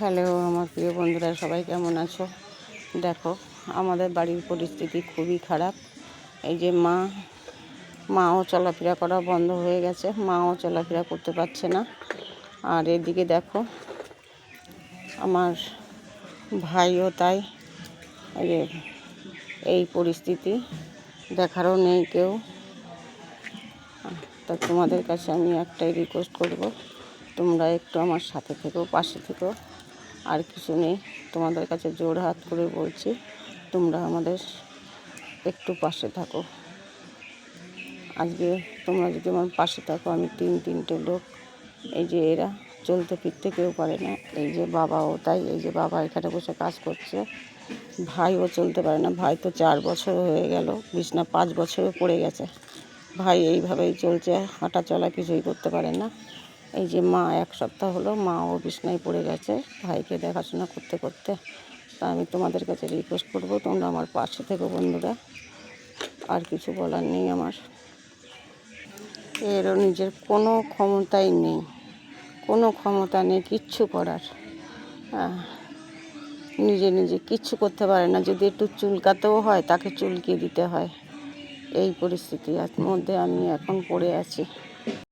Hello আমার প্রিয় বন্ধুরা, সবাই কেমন আছো? দেখো, আমাদের বাড়ির পরিস্থিতি খুবই খারাপ। এই যে মাও চলাফেরা করা বন্ধ হয়ে গেছে, মাও চলাফেরা করতে পারছে না। আর এদিকে দেখো, আমার ভাইও তাই। এই পরিস্থিতি, দেখারও নেই কেউ। তা তোমাদের কাছে আমি একটাই রিকোয়েস্ট করব, তোমরা একটু আমার সাথে থেকো, পাশে থেকো। আর কিছু নেই, তোমাদের কাছে জোর হাত করে বলছি, তোমরা আমাদের একটু পাশে থাকো। আজকে তোমরা যদি আমার পাশে থাকো, আমি তিনটে লোক, এই যে এরা চলতে ফিরতে কেউ পারে না। এই যে বাবাও তাই, এই যে বাবা এখানে বসে কাজ করছে। ভাইও চলতে পারে না, ভাই তো 4 বছর হয়ে গেল, বিছনা 5 বছরও পড়ে গেছে। ভাই এইভাবেই চলছে, হাঁটা চলা কিছুই করতে পারে না। এই যে মা 1 সপ্তাহ হলো মাও বিছনায় পড়ে গেছে ভাইকে দেখাশোনা করতে করতে। তা আমি তোমাদের কাছে রিকোয়েস্ট করব, তোমরা আমার পাশে থেকো বন্ধুরা। আর কিছু বলার নেই আমার। এরও নিজের কোনো ক্ষমতাই নেই, কোনো ক্ষমতা নেই কিচ্ছু করার। নিজে কিচ্ছু করতে পারে না। যদি একটু চুলকাতেও হয়, তাকে চুলকিয়ে দিতে হয়। এই পরিস্থিতির মধ্যে আমি এখন পড়ে আছি।